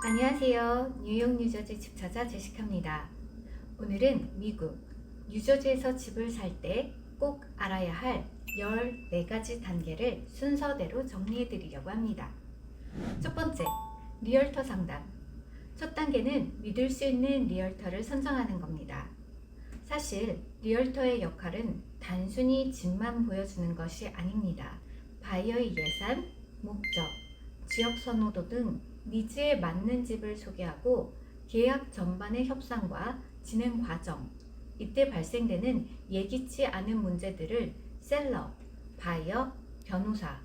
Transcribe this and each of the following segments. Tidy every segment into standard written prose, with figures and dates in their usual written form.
안녕하세요. 뉴욕 뉴저지 집차자 제시카입니다. 오늘은 미국 뉴저지에서 집을 살 때 꼭 알아야 할 14가지 단계를 순서대로 정리해 드리려고 합니다. 첫 번째, 리얼터 상담. 첫 단계는 믿을 수 있는 리얼터를 선정하는 겁니다. 사실 리얼터의 역할은 단순히 집만 보여주는 것이 아닙니다. 바이어의 예산, 목적, 지역 선호도 등 니즈에 맞는 집을 소개하고 계약 전반의 협상과 진행 과정, 이때 발생되는 예기치 않은 문제들을 셀러, 바이어, 변호사,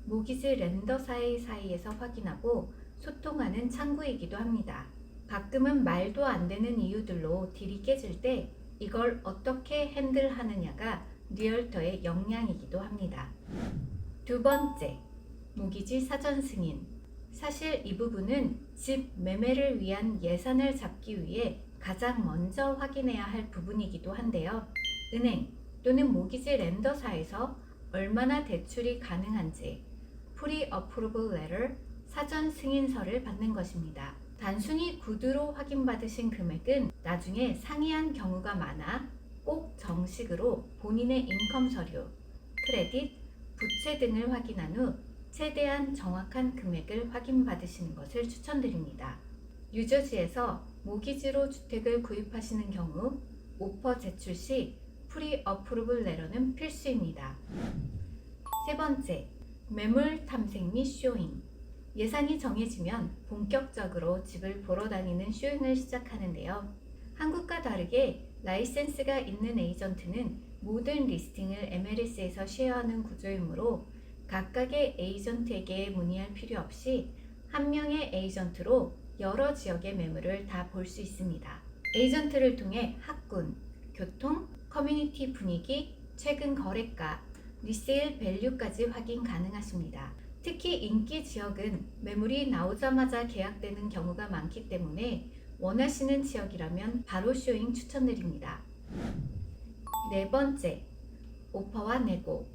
모기지 렌더사 사이에서 확인하고 소통하는 창구이기도 합니다. 가끔은 말도 안 되는 이유들로 딜이 깨질 때 이걸 어떻게 핸들하느냐가 리얼터의 역량이기도 합니다. 두 번째, 모기지 사전 승인. 사실 이 부분은 집 매매를 위한 예산을 잡기 위해 가장 먼저 확인해야 할 부분이기도 한데요. 은행 또는 모기지 렌더사에서 얼마나 대출이 가능한지 Pre-Approval Letter, 사전 승인서를 받는 것입니다. 단순히 구두로 확인받으신 금액은 나중에 상이한 경우가 많아 꼭 정식으로 본인의 인컴 서류, 크레딧, 부채 등을 확인한 후 최대한 정확한 금액을 확인받으시는 것을 추천드립니다. 뉴저지에서 모기지로 주택을 구입하시는 경우 오퍼 제출 시 프리-어프루블 레터는 필수입니다. 세 번째, 매물 탐색 및 쇼잉. 예산이 정해지면 본격적으로 집을 보러 다니는 쇼잉을 시작하는데요. 한국과 다르게 라이센스가 있는 에이전트는 모든 리스팅을 MLS에서 쉐어하는 구조이므로 각각의 에이전트에게 문의할 필요 없이 한 명의 에이전트로 여러 지역의 매물을 다 볼 수 있습니다. 에이전트를 통해 학군, 교통, 커뮤니티 분위기, 최근 거래가, 리세일 밸류까지 확인 가능하십니다. 특히 인기 지역은 매물이 나오자마자 계약되는 경우가 많기 때문에 원하시는 지역이라면 바로 쇼잉 추천드립니다. 네 번째, 오퍼와 내고.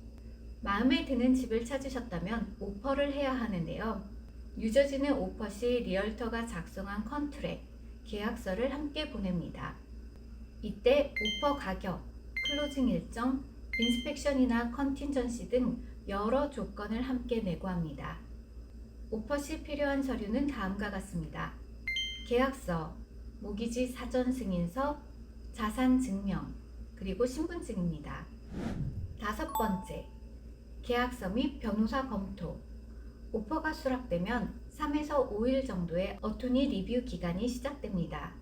마음에 드는 집을 찾으셨다면 오퍼를 해야 하는데요. 뉴저지는 오퍼 시 리얼터가 작성한 컨트랙, 계약서를 함께 보냅니다. 이때 오퍼 가격, 클로징 일정, 인스펙션이나 컨틴전시 등 여러 조건을 함께 내고합니다. 오퍼 시 필요한 서류는 다음과 같습니다. 계약서, 모기지 사전 승인서, 자산 증명, 그리고 신분증입니다. 다섯 번째, 계약서 및 변호사 검토. 오퍼가 수락되면 3에서 5일 정도의 어토니 리뷰 기간이 시작됩니다.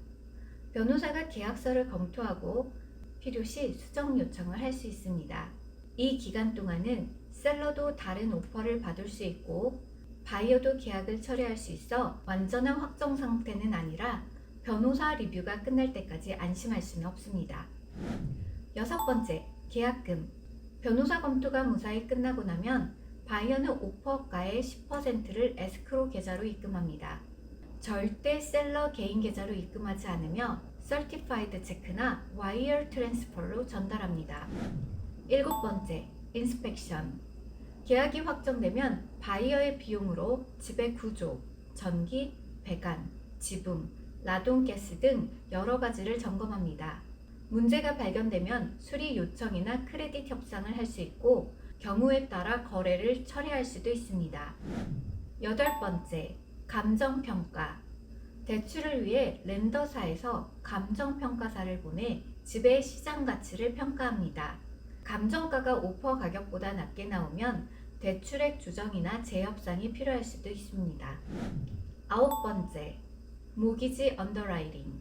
변호사가 계약서를 검토하고 필요시 수정 요청을 할 수 있습니다. 이 기간 동안은 셀러도 다른 오퍼를 받을 수 있고 바이어도 계약을 처리할 수 있어 완전한 확정 상태는 아니라 변호사 리뷰가 끝날 때까지 안심할 수는 없습니다. 여섯 번째, 계약금. 변호사 검토가 무사히 끝나고 나면 바이어는 오퍼가의 10%를 에스크로 계좌로 입금합니다. 절대 셀러 개인 계좌로 입금하지 않으며 서티파이드 체크나 와이어 트랜스퍼로 전달합니다. 일곱 번째, 인스펙션. 계약이 확정되면 바이어의 비용으로 집의 구조, 전기, 배관, 지붕, 라돈가스 등 여러 가지를 점검합니다. 문제가 발견되면 수리 요청이나 크레딧 협상을 할 수 있고 경우에 따라 거래를 처리할 수도 있습니다. 여덟 번째, 감정평가. 대출을 위해 렌더사에서 감정평가사를 보내 집의 시장 가치를 평가합니다. 감정가가 오퍼 가격보다 낮게 나오면 대출액 조정이나 재협상이 필요할 수도 있습니다. 아홉 번째, 모기지 언더라이팅.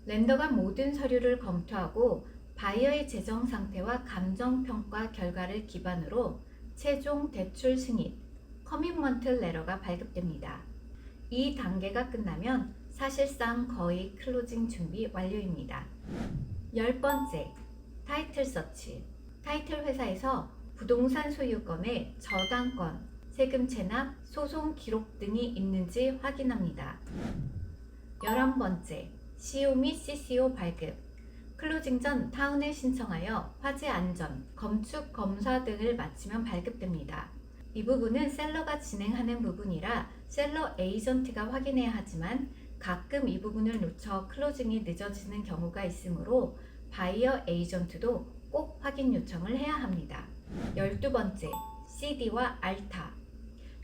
렌더가 모든 서류를 검토하고 바이어의 재정 상태와 감정평가 결과를 기반으로 최종 대출 승인, 커밋먼트 레터가 발급됩니다. 이 단계가 끝나면 사실상 거의 클로징 준비 완료입니다. 열 번째, 타이틀 서치. 타이틀 회사에서 부동산 소유권의 저당권, 세금 체납, 소송 기록 등이 있는지 확인합니다. 11번째, CO 및 CCO 발급. 클로징 전 타운에 신청하여 화재 안전, 건축 검사 등을 마치면 발급됩니다. 이 부분은 셀러가 진행하는 부분이라 셀러 에이전트가 확인해야 하지만 가끔 이 부분을 놓쳐 클로징이 늦어지는 경우가 있으므로 바이어 에이전트도 꼭 확인 요청을 해야 합니다. 12번째, CD와 알타.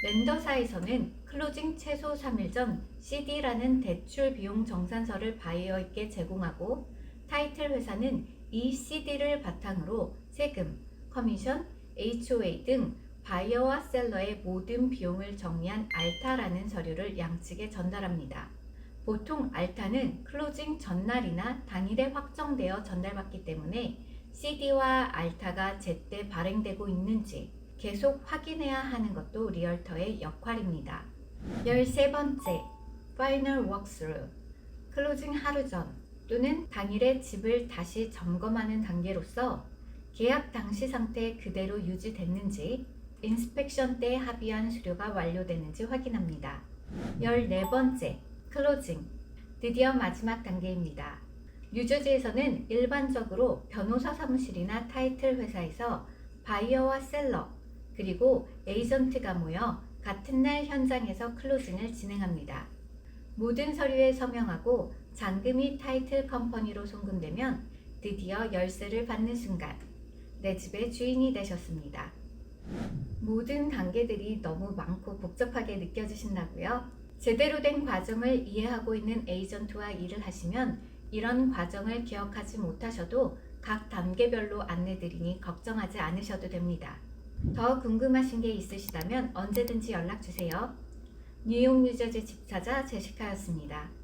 렌더사에서는 클로징 최소 3일 전 CD라는 대출 비용 정산서를 바이어에게 제공하고 타이틀 회사는 이 CD를 바탕으로 세금, 커미션, HOA 등 바이어와 셀러의 모든 비용을 정리한 알타라는 서류를 양측에 전달합니다. 보통 알타는 클로징 전날이나 당일에 확정되어 전달받기 때문에 CD와 알타가 제때 발행되고 있는지 계속 확인해야 하는 것도 리얼터의 역할입니다. 13번째, 파이널 워크스루. 클로징 하루 전 또는 당일에 집을 다시 점검하는 단계로서 계약 당시 상태 그대로 유지됐는지, 인스펙션 때 합의한 수료가 완료되는지 확인합니다. 14번째, 클로징. 드디어 마지막 단계입니다. 뉴저지에서는 일반적으로 변호사 사무실이나 타이틀 회사에서 바이어와 셀러, 그리고 에이전트가 모여 같은 날 현장에서 클로징을 진행합니다. 모든 서류에 서명하고 잔금이 타이틀 컴퍼니로 송금되면 드디어 열쇠를 받는 순간 내 집의 주인이 되셨습니다. 모든 단계들이 너무 많고 복잡하게 느껴지신다고요? 제대로 된 과정을 이해하고 있는 에이전트와 일을 하시면 이런 과정을 기억하지 못하셔도 각 단계별로 안내드리니 걱정하지 않으셔도 됩니다. 더 궁금하신 게 있으시다면 언제든지 연락주세요. 뉴욕 뉴저지 집사자 제시카였습니다.